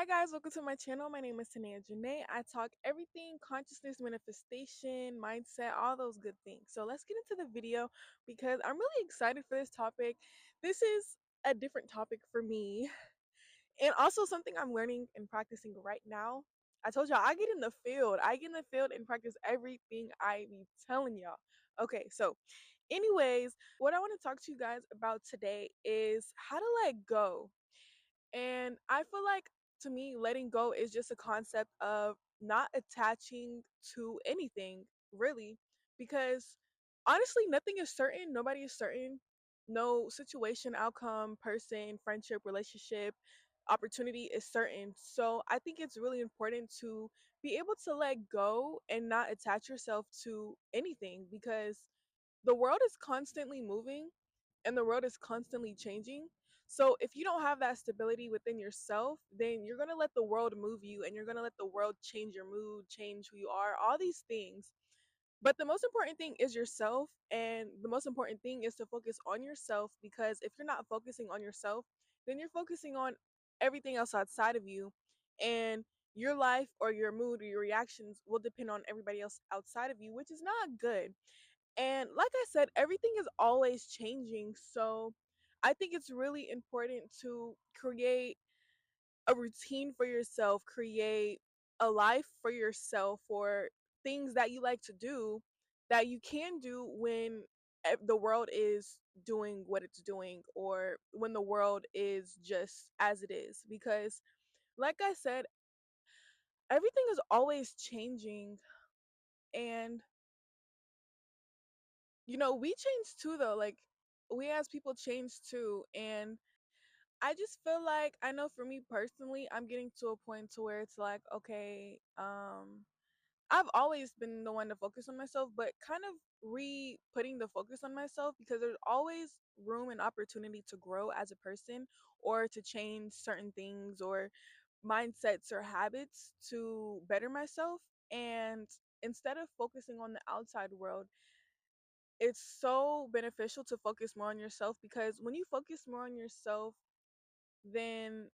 Hi guys, welcome to my channel. My name is Tineya and I talk everything consciousness, manifestation, mindset, all those good things. So let's get into the video because I'm really excited for this topic. This is a different topic for me and also something I'm learning and practicing right now. I told y'all I get in the field. I get in the field and practice everything I be telling y'all. Okay, so anyways, what I want to talk to you guys about today is how to let go. And I feel like to me, letting go is just a concept of not attaching to anything, really, because honestly, nothing is certain. Nobody is certain. No situation, outcome, person, friendship, relationship, opportunity is certain. So I think it's really important to be able to let go and not attach yourself to anything because the world is constantly moving and the world is constantly changing. So if you don't have that stability within yourself, then you're going to let the world move you and you're going to let the world change your mood, change who you are, all these things. But the most important thing is yourself. And the most important thing is to focus on yourself because if you're not focusing on yourself, then you're focusing on everything else outside of you. And your life or your mood or your reactions will depend on everybody else outside of you, which is not good. And like I said, everything is always changing. So I think it's really important to create a routine for yourself, create a life for yourself, or things that you like to do that you can do when the world is doing what it's doing or when the world is just as it is. Because, like I said, everything is always changing. And we change too, though. Like, we as people change too. And I just feel like, I know for me personally, I'm getting to a point to where it's like, okay, I've always been the one to focus on myself, but kind of re putting the focus on myself because there's always room and opportunity to grow as a person or to change certain things or mindsets or habits to better myself. And instead of focusing on the outside world, it's so beneficial to focus more on yourself because when you focus more on yourself, then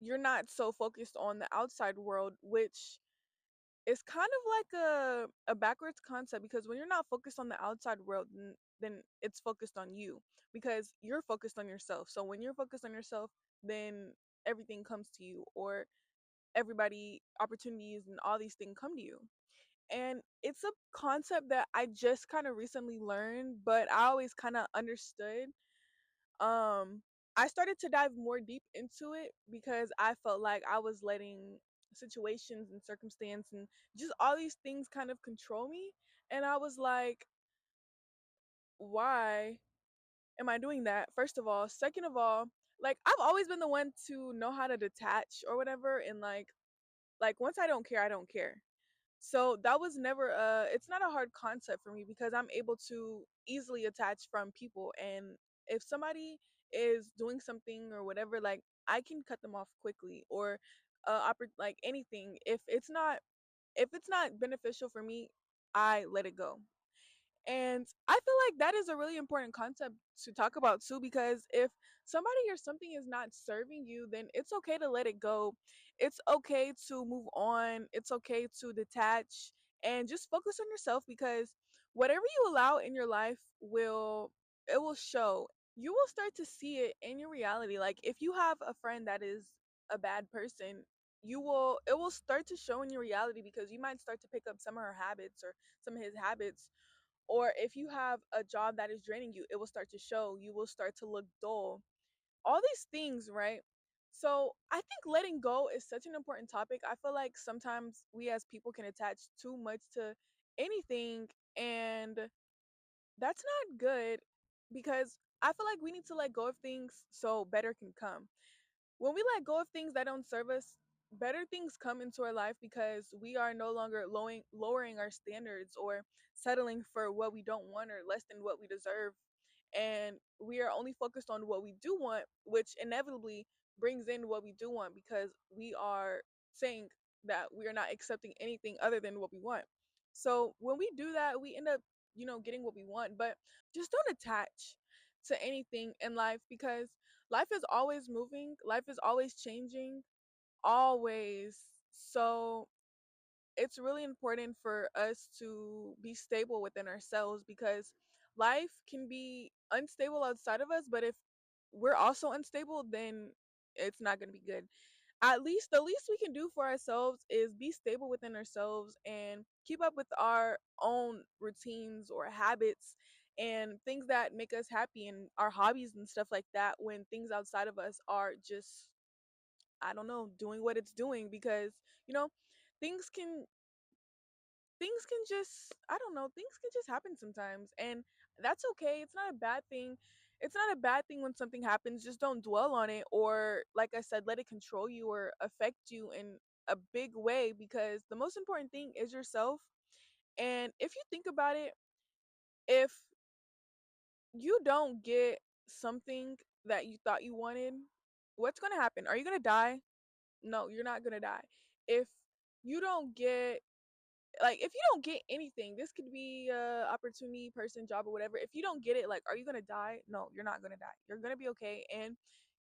you're not so focused on the outside world, which is kind of like a backwards concept because when you're not focused on the outside world, then it's focused on you because you're focused on yourself. So when you're focused on yourself, then everything comes to you, or everybody, opportunities, and all these things come to you. And it's a concept that I just kind of recently learned, but I always kind of understood. um I started to dive more deep into it because I felt like I was letting situations and circumstance and just all these things kind of control me. And I was like, why am I doing that? First of all. Second of all, like, I've always been the one to know how to detach or whatever. And like once I don't care, I don't care. So that was never it's not a hard concept for me because I'm able to easily attach from people. And if somebody is doing something or whatever, like, I can cut them off quickly, or like anything. If it's not beneficial for me, I let it go. And I feel like that is a really important concept to talk about too, because if somebody or something is not serving you, then it's okay to let it go. It's okay to move on. It's okay to detach and just focus on yourself because whatever you allow in your life will show. You will start to see it in your reality. Like, if you have a friend that is a bad person, it will start to show in your reality because you might start to pick up some of her habits or some of his habits. Or if you have a job that is draining you, it will start to show. You will start to look dull. All these things, right? So I think letting go is such an important topic. I feel like sometimes we as people can attach too much to anything, and that's not good because I feel like we need to let go of things so better can come. When we let go of things that don't serve us, better things come into our life because we are no longer lowering our standards or settling for what we don't want or less than what we deserve. And we are only focused on what we do want, which inevitably brings in what we do want because we are saying that we are not accepting anything other than what we want. So when we do that, we end up, getting what we want. But just don't attach to anything in life because life is always moving, life is always changing. always. So it's really important for us to be stable within ourselves because life can be unstable outside of us, but if we're also unstable, then it's not going to be good. At least the least we can do for ourselves is be stable within ourselves and keep up with our own routines or habits and things that make us happy and our hobbies and stuff like that when things outside of us are just, I don't know, doing what it's doing because, you know, things can things can just, I don't know, things can just happen sometimes, and that's okay. It's not a bad thing. It's not a bad thing when something happens. Just don't dwell on it, or like I said, let it control you or affect you in a big way, because the most important thing is yourself. And if you think about it, if you don't get something that you thought you wanted, what's going to happen? Are you going to die? No, you're not going to die. If you don't get, like, if you don't get anything, this could be opportunity, person, job, or whatever. If you don't get it, like, are you gonna die? No, you're not gonna die. You're gonna be okay, and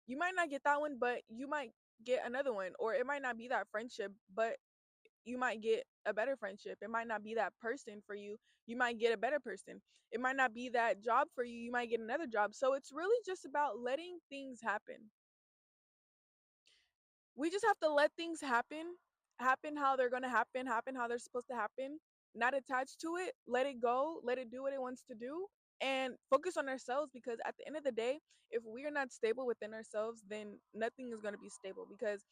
you might not get that one, but you might get another one, or it might not be that friendship, but you might get a better friendship. It might not be that person for you. You might get a better person. It might not be that job for you. You might get another job. So it's really just about letting things happen. We just have to let things happen how they're going to happen how they're supposed to happen, not attached to it, let it go, let it do what it wants to do, and focus on ourselves, because at the end of the day, if we are not stable within ourselves, then nothing is going to be stable, because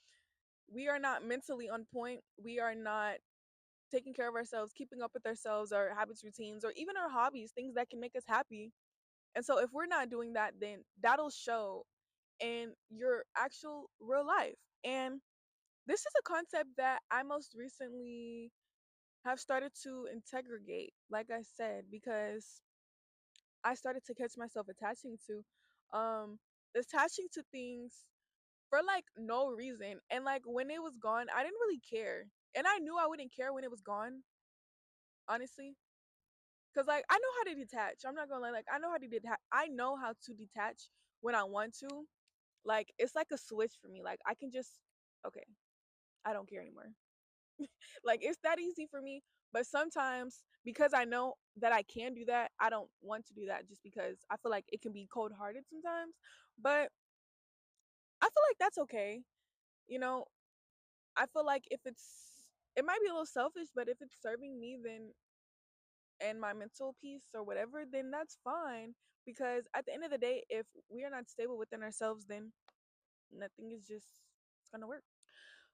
we are not mentally on point, we are not taking care of ourselves, keeping up with ourselves, our habits, routines, or even our hobbies, things that can make us happy. And so if we're not doing that, then that'll show in your actual real life. And this is a concept that I most recently have started to integrate, like I said, because I started to catch myself um attaching to things for like no reason. And like when it was gone, I didn't really care. And I knew I wouldn't care when it was gone, honestly. Cause like I know how to detach. I'm not gonna lie, like I know how to detach. I know how to detach when I want to. Like it's like a switch for me. Like I can just, okay, I don't care anymore. Like it's that easy for me. But sometimes because I know that I can do that, I don't want to do that just because I feel like it can be cold hearted sometimes. But I feel like that's okay. You know, I feel like if it might be a little selfish, but if it's serving me, then, and my mental peace or whatever, then that's fine. Because at the end of the day, if we are not stable within ourselves, then nothing is just, it's gonna work.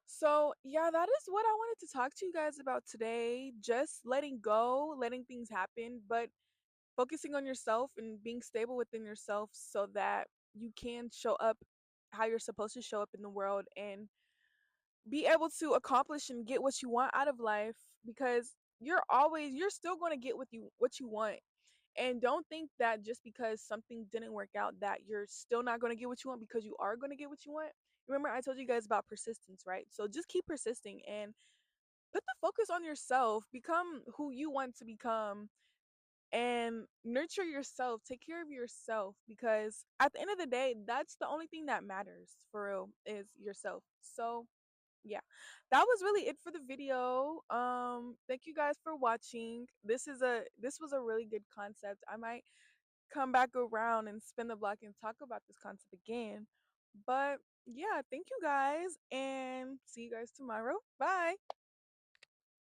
So, yeah, that is what I wanted to talk to you guys about today. Just letting go, letting things happen, but focusing on yourself and being stable within yourself so that you can show up how you're supposed to show up in the world and be able to accomplish and get what you want out of life, because you're still going to get what you want. And don't think that just because something didn't work out that you're still not going to get what you want, because you are going to get what you want. Remember I told you guys about persistence, right? So just keep persisting and put the focus on yourself, become who you want to become, and nurture yourself, take care of yourself, because at the end of the day, that's the only thing that matters for real, is yourself. So yeah, that was really it for the video. Thank you guys for watching. This was a really good concept. I might come back around and spin the block and talk about this concept again. But yeah, thank you guys and see you guys tomorrow. Bye.